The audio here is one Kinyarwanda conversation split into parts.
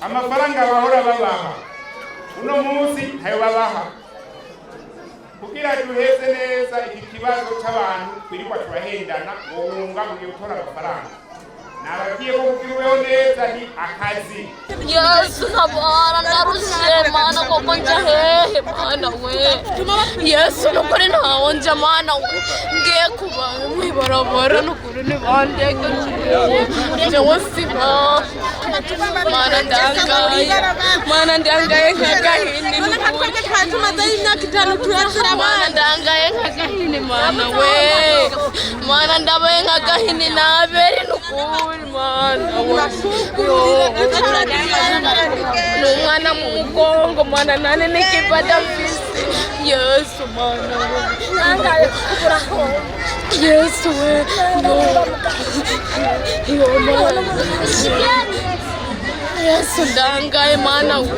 amafaranga bahora babaha uno munsi ntayo babaha kugira duheze neza iki kibazo cy'abantu kwirirwa turahendana guhunga mu gihe utora amafaranga nabagiye ko kugiweho neza ni akazi. Yesu ntabara ndarushe mana koko nja hehe mana we Yesu nukuri ntawo nja mana we ngiye kuba mwibarabara nukuri ni bandege jewe siba mana ndangaye nk'agahini mana ndangaye nk'agahini mana we mana ndabaye nk'agahini nabere nukuri mana we Nungana mugongo mana nane nikipata fisi Yesu mana Yesu we yo mana Yesu ndangaye mana we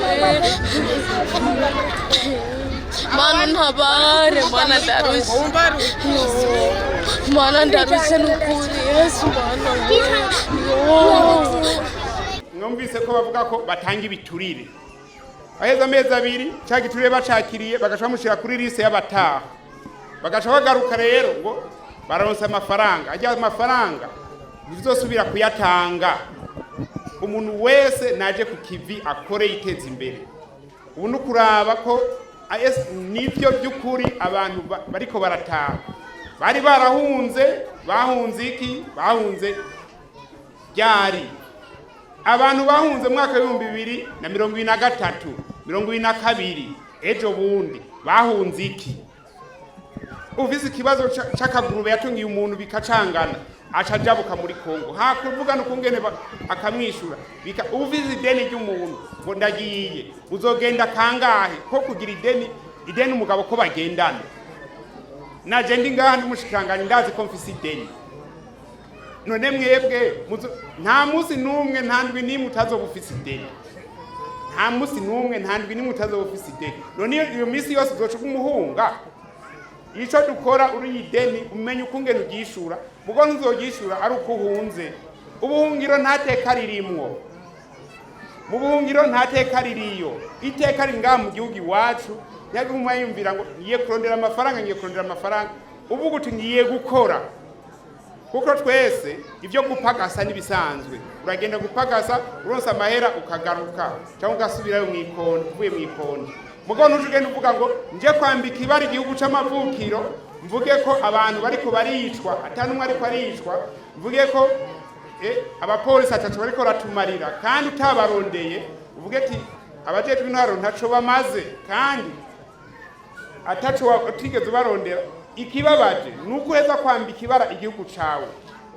mana ntabare mana ndarushe mana ndarushe nukuri Yesu mana we Numvise ko bavuga ko batanga ibiturire aheza amezi 2 cya giturire bacakiriye bagasha mushira kuri liste y'abataha bagasha bagaruka rero ngo baronse amafaranga ajya amafaranga bizosubira kuyatanga umuntu wese naje ku kivi akore yiteza imbere ubu nukuraba ko nivyo by'ukuri abantu bariko barataha bari bahunze iki bahunze byari abantu bahunze mwaka w'2023 2022 ejo bundi bahunze iki uvise ikibazo c'akagurube yatungiye umuntu bikacangana acajabuka muri Kongo hakuvuga nukungene akamwishura uvise ideni ry'umuntu ngo ndagiye uzogenda kangahe ko kugira ideni umugabo ko bagendana naje ndi ngaha Umushikiranganji ndazi ko mfise ideni none mwebwe nta musi numwe ntandwi ni mutazobufise ideni nta musi numwe ntandwi ni mutazobufise ideni none iyo misi yose uzoca kumuhunga ico dukora uri ideni umenye ukungene ugishura mugo ntuzogishura ari uko uhunze ubuhungiro ntateka ririmwo mu buhungiro ntateka ririyo iteka ringa mu gihugu iwacu yaguma yumvira ngo ngiye kurondera amafaranga uvuga uti ngiye gukora kuko twese ivyo gupagasa nibisanzwe uragenda gupagasa uronse amahera ukagaruka cyangwa ugasubirayo mwikondo uvuye mwikondo mugo ntujugenda uvuga ngo nje kwambika ibari igihugu c'amavukiro mvuge ko abantu bariko baricwa atanumwe ariko aricwa mvuge ko abapolisi atatu bariko ratumarira kandi utabarondeye uvuge ati abajejwe intwaro ntaco bamaze kandi ataco utigeze barondera ikibabaje nuko heza kwambika ibara igihugu cawe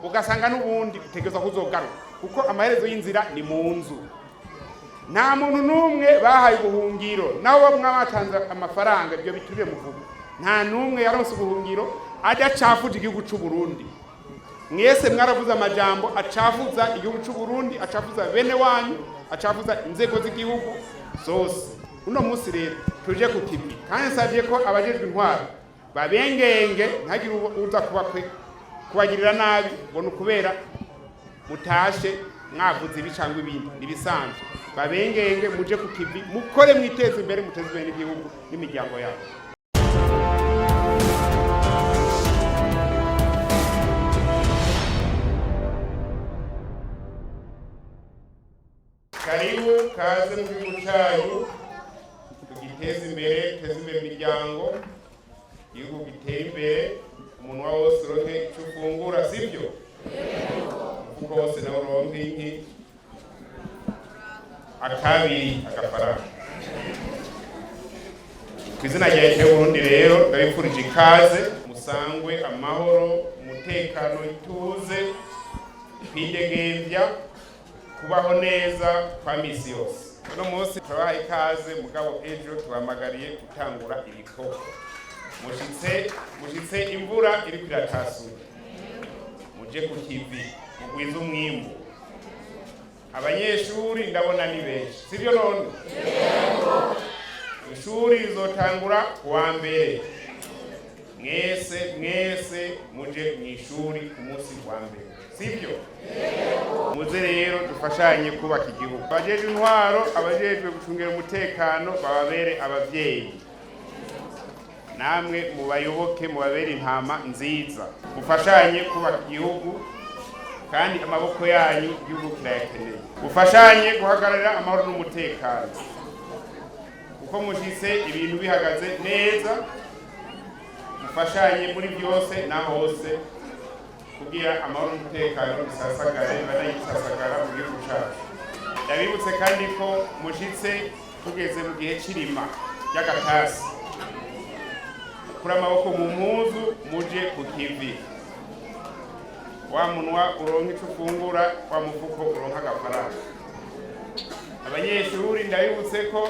ugasanga nubundi utegeza kuzogaruka kuko amaherezo y'inzira ni mu nzu nta muntu numwe bahaye ubuhungiro naho mwabatanze amafaranga ibyo bituriye muvuga nta numwe yaronse ubuhungiro adacafuje igihugu c'u Burundi mwese mwaravuze amajambo acafuza igihugu c'u Burundi acafuza bene wanyu acafuza inzego z'igihugu zose uno munsi rero tuje ku kivi kandi savye ko abajejwe intwaro babengenge ntagire uza kubagirira nabi ngo nukubera mutashe mwavuze ibicangwa ibindi nibisanzwe babengenge muje ku kivi mukore mwiteze imbere muteze imbere n'igihugu n'imiryango yabo. Karibu kaze mu gihugu cyanyu tugiteze imbere imiryango igihugu gitera imbere umuntu wose uronke icyo ufungura sibyo kuko hose nawe uronke inki akabiri agafaranga ku izina rya Leta y'Uburundi rero ndabifurije ikaze musangwe amahoro umutekano ituze kwidegembya kubaho neza kwa misi yose uno munsi turabaha ikaze mugabo ejo tuhamagariye gutangura ibikorwa mushitse imvura iri kwiratasuye muje ku kivi mugwiza umwimbu abanyeshuri ndabona ni benshi sivyo none ishuri rizotangura kuwa mbere mwese muje mw'ishuri ku munsi wa mbere, sibyo? Muze rero dufashanye kubaka igihugu. Abajejwe intwaro, abajejwe gucungira umutekano bababere abavyeyi, namwe mubayoboke mubabere intama nziza, mufashanye kubaka igihugu kandi amaboko yanyu igihugu kirayakeneye. Mufashanye guhagararira amahoro n'umutekano, kuko mushitse ibintu bihagaze neza. Mufashanye muri byose na hose kugira amahoro n'umutekano bisasagare banayisasagara mu gihugu cyacu. Ndabibutse kandi ko mushitse tugeze mu gihe cy'irima ry'agatasi, kuri amaboko mu mpuzu muje ku kivi, wa munwa uronka ico ufungura, wa mufuko uronka agafaranga. Abanyeshuri ndabibutse ko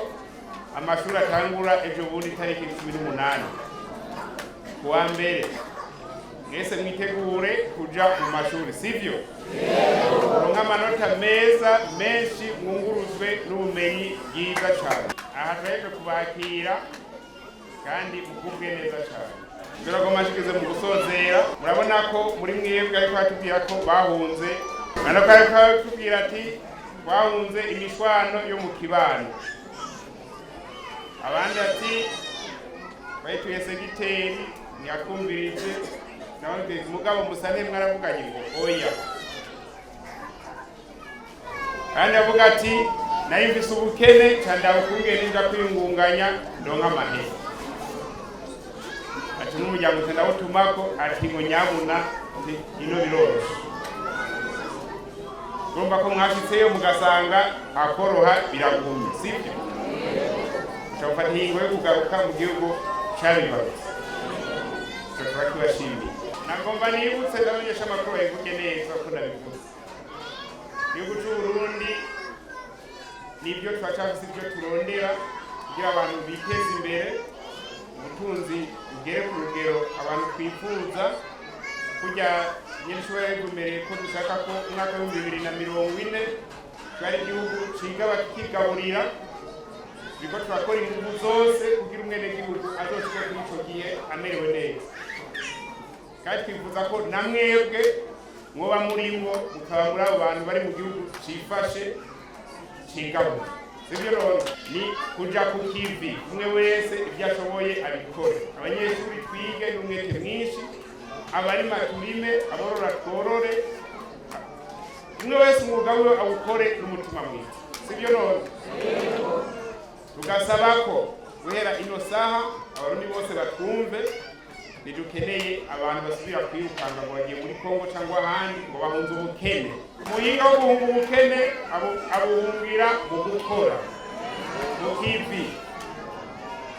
amashuri atangura ejo bundi tariki 18 kuwa mbere. Mwese mwitegure kuja mu mashuri, sivyo? Uronka amanota meza menshi, mwunguruzwe n'ubumenyi bwiza cyane. Aha twaje kubakira kandi mukubwe neza cyane. Turagoma shikize mu gusozera, murabona ko muri mwebwe ariko atubwira ko bahunze, manako ariko atubwira ati bahunze imishwano yo mu kibano. Abandi ati bayituye segiteri ntiyakumvirije, nawe mugabo musane mwaravuganye ngo oya. Kandi avuga ati nari mfise ubukene cyandaba kungene nja kwingunganya ndonka amahera. Ati n'umuryango utandawutumako ati ngo nyabuna ino biroroshe. Urumva ko mwashitseyo mugasanga akoroha biragumye, sibyo? Chafata ingo yo kugaruka mu gihugu cyabibarutse. Tubashimiye. Nagomba nibutse ndabonyesha amakuru yavuge neza ko nabivuze. Igihugu cy'u Burundi nibyo twacafise ibyo turondera kugira abantu biteze imbere, ubutunzi bugere ku rugero abantu twifuza. Kujya nyinshobora yigumereye ko dushaka ko umwaka wa 2040 twari igihugu ciga bakigaburira, biko twakora ingufu zose kugira umwene gihugu azoshike kuri ico gihe amerewe neza. Kandi twifuza ko namwebwe mwoba murimwo mukaba muri abo bantu bari mu gihugu cifashe cigabura, sivyo? Rero ni kuja ku kivi, umwe wese ibyo ashoboye abikore. Abanyeshuri twige n'umwete mwinshi, abarima turime, aborora tworore, umwe wese umwuga we awukore n'umutima mwiza, sivyo? Rero tugasaba ko guhera ino saha abarundi bose batwumve, nidukeneye abantu basubira kwirukanga ngo bagiye muri Kongo cyangwa ahandi ngo bahunze ubukene. Umuhinga wo guhunga ubukene abuhungira mu gukora mu kivi.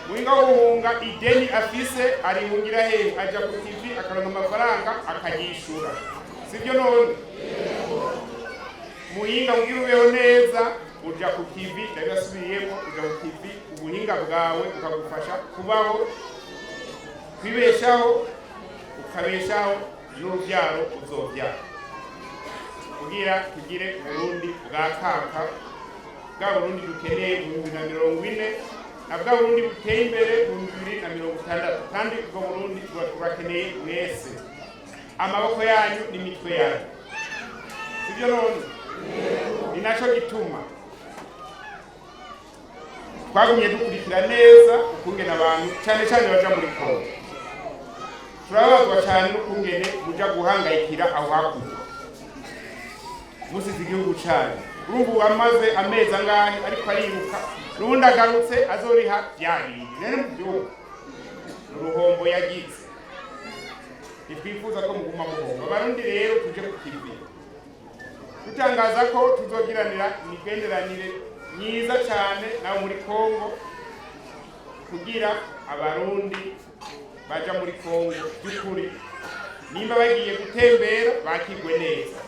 Umuhinga wo guhunga ideni afise arihungira hehe? Aja ku kivi akaronka amafaranga akayishura, sivyo? None umuhinga ugira ubeho neza uja ku kivi, ndabasubiriyemo, uja ku kivi, ubuhinga bwawe ukagufasha kubaho, kwibeshaho, ukabeshaho n'urubyaro uzobyara, kugira tugire Burundi bwa kaka, bwa Burundi dukeneye mu 2040 na bwa Burundi buteye imbere mu 2060. Kandi ubwo Burundi turakeneye mwese, amaboko yanyu n'imitwe yanyu, sivyo? None ni naco gituma twagumye dukurikira neza ukungena abantu cyane cyane baja muri Kongo. Turabazwa cyane n'ukungene muja guhangayikira aho hakurya musize igihugu cyane. Urumva amaze amezi angahe ariko ariruka, n'ubundi agarutse azoriha byabiri. Rero mu gihugu n'uruhombo yagize, nitwifuza ko muguma muhomba. Abarundi rero tuje ku kivi, dutangaza ko tuzogiranira imigenderanire myiza cyane nawe muri Kongo, kugira abarundi baja muri Kongo by'ukuri nimba bagiye gutembera bakigwe neza,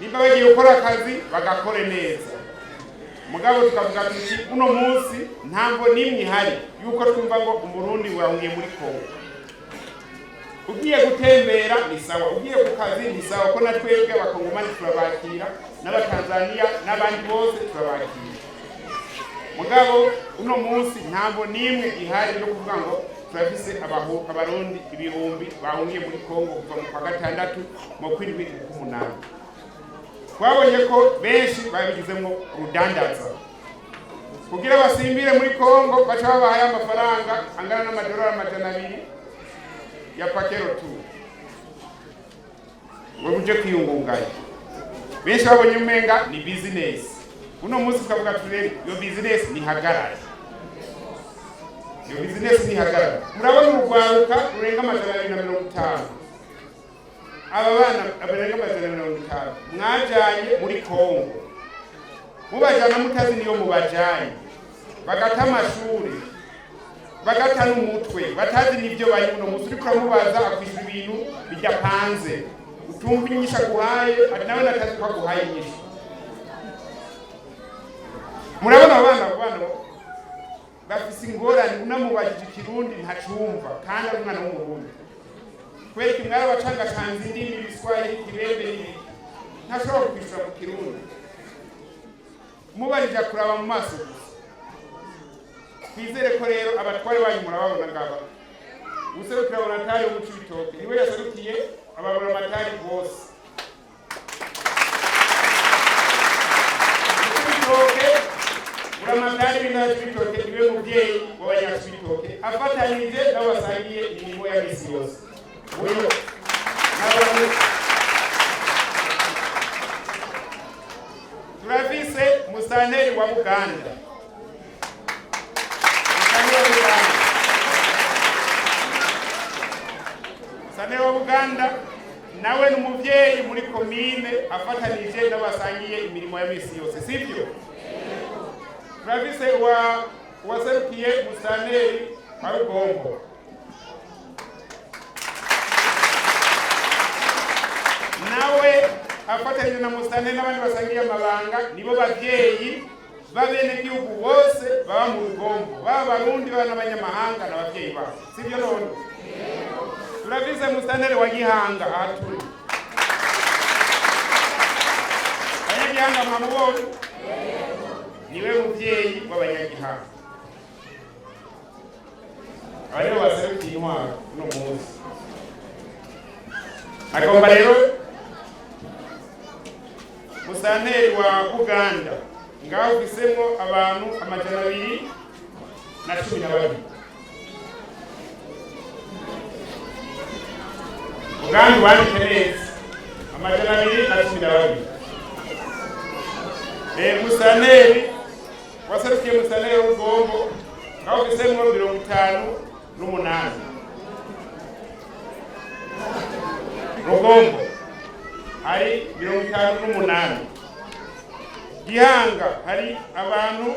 nimba bagiye gukora akazi bagakore neza. Mugabo tukavuga tuti uno munsi ntambo nimwe ihari yuko twumva ngo umurundi wahungiye muri Kongo. Ugiye gutembera ni sawa, ugiye ku kazi ni sawa, ko natwebwe abakongomani turabakira, n'abatanzania n'abandi bose turabakira. Mugabo uno munsi ntambo nimwe ihari yo kuvuga ngo turafise abarundi ibihumbi bahungiye muri Kongo kuva mu kwa gatandatu mu kwindwi k'umunani. Twabonye ko benshi babigizemo urudandaza kugira basimbire muri Kongo, baca babahaye amafaranga angana n'amadolari 200 ya pakero tu ngo uje kwiyungunganya. Benshi babonye umenga ni business. Uno munsi tukavuga turere yo business ni hagarara, yo business ni hagarara. Murabona urwaruka rurenga 250, aba bana abarenga 250 mwajanye muri Kongo, mubajana mutazi niyo mubajanye, bagata amashuri, bagata n'umutwe, batazi nivyo bari uno munsi. Uriko mubaza akwishura ibintu bijya panze, utumva inyisha guhaye ati nawe natazi ko guhaye inyisha. Murabona abana bafise ingorane, unamubajije ikirundi ntacumva kandi ari umwana w'umurundi. Kwereka imwara bacangacanze indimi, ibiswahili, ikibembe n'ibiki, ntashobora kwishura mu kirundi. Mubarija kuraba mu maso gusa. Twizere ko rero abatware banyu murababona ngaba. Userukira Bonatari wo mu Cibitoke niwe yaserukiye ababura amatari bose. Uramatari bina Cibitoke niwe muvyeyi w'abanyacibitoke afatanije nabo basangiye imirimo ya misi yose. Uyo turafise musanteri wa Buganda. Musanteri wa Buganda nawe n'umuvyeyi muri komine afatanije n'abasangiye imirimo ya misi yose, sivyo? Turafise waserukiye musanteri wa Rugombo. Nawe afatanyije na musanteri n'abandi basangiye amabanga, nibo bavyeyi babene gihugu bose baba mu Rugombo, baba Barundi baba n'abanyamahanga n'abavyeyi babo, sivyo none? Turafise musanteri wa Gihanga aturi. Abanyagihanga mwamubonye? Niwe muvyeyi w'abanyagihanga. Aribo baserukiye intwaro uno munsi. Agomba rero musanteri wa Buganda ngaho ufisemo abantu 212. Buganda wandike neza 212. Musanteri waserukiye musanteri w'Urugombo ngaho ufisemo 58. Rugombo hari 58. Gihanga hari abantu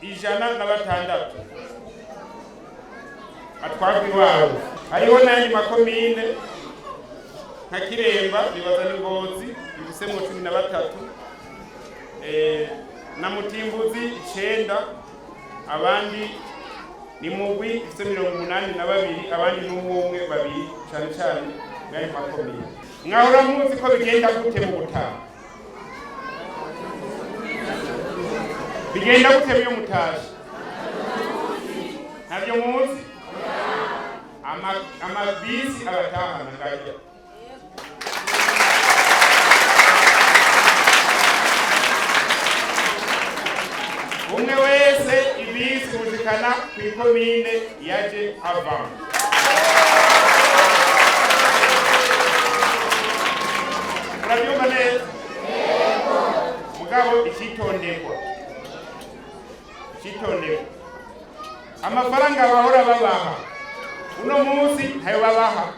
106 atwagwa iwabo. Hariho n'ayandi makomine nka Kiremba, Bibaza n'Ingozi bifisemo 13, na Mutimbuzi 9, abandi ni Mugwi ifise 82, abandi n'umwe babiri cyane cyane n'ayo makomine. Mwahora muzi ko bigenda gute mu Butaha? Bigenda gute mu Mutashi? Ntabyo muzi? Amabisi abatahana ngajya. Umwe wese ibisi mushikana ku ikomine yaje avamo. Murabyumva neza? Mugabo icitondekwa. Amafaranga bahora babaha uno munsi ntayo babaha.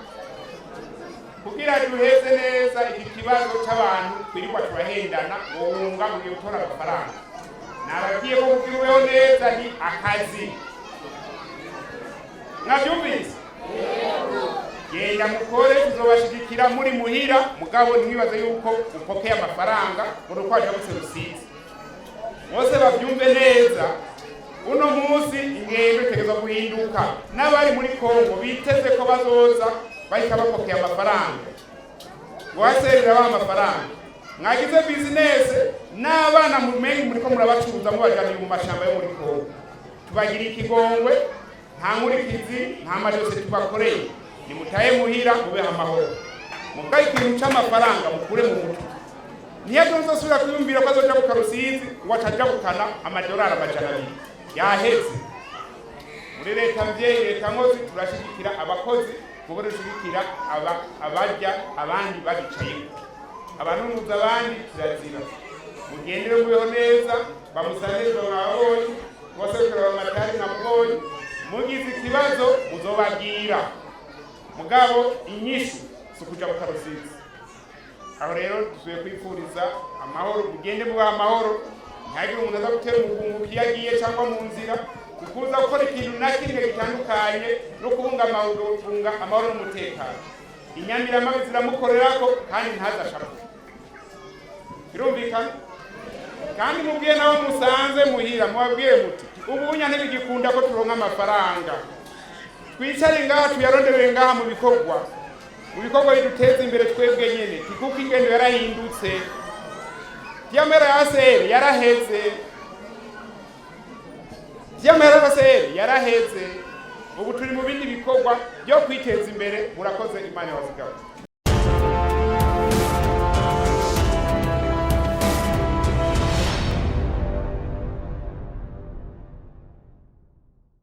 Kugira duheze neza iki kibazo cy'abantu kwirirwa turahendana guhunga mu gutora amafaranga, nabagiye ko kukiriweho neza ni akazi. Mwabyumvise? Genda mukore, tuzobashigikira muri muhira, mugabo ntibibaze yuko upokeye amafaranga ngo kwaje guserusiza. Bose babyumve neza, uno munsi ingendo itegeza guhinduka. N'abari muri Kongo biteze ko bazoza bahita bapokeye amafaranga, waserera ba amafaranga. Mwagize business n'abana mumenye muri ko murabacuruza mubajanye mu mashamba yo muri Kongo. Tubagira ikigongwe nta nkurikizi nta majose tubakoreye nimutahe muhira mubeho amahoro mugaye ikintu c'amafaranga mukure mu mutwe ntiyazosubira kuyumvira ko azoja ku Karusizi ngo acajabukana amadolari amajana abiri yaheze muri leta mvyeyi leta nkozi turashigikira abakozi mubo dushigikira abarya abandi babicayeko abanunuza abandi kirazira mugendere mubeho neza bamusaniriza mwabonye kubaserukira abamatari namubonye mugize ikibazo muzobagira mugabo inyishu sukuja ku Karusizi aho rero dusuye kwifuriza amahoro mugende mubaha amahoro ntihagire umuntu aza gutera umugungu kiyagiye cyangwa mu nzira kukuza gukora ikintu na kimwe gitandukanye no kubunga amahoro n'umutekano inyamiramabi ziramukorerako kandi ntazashaka birumvikana kandi mubwiye nabo musanze muhira mubabwiye muti ubunya ntibigikunda ko turonka amafaranga twicare ngaha tuyaronderere ngaha mu bikorwa biduteza imbere twebwe nyene kuko ingendo yarahindutse yamera yasere yaraheze ubu turi mu bindi bikorwa byo kwiteza imbere murakoze Imana yabazigaba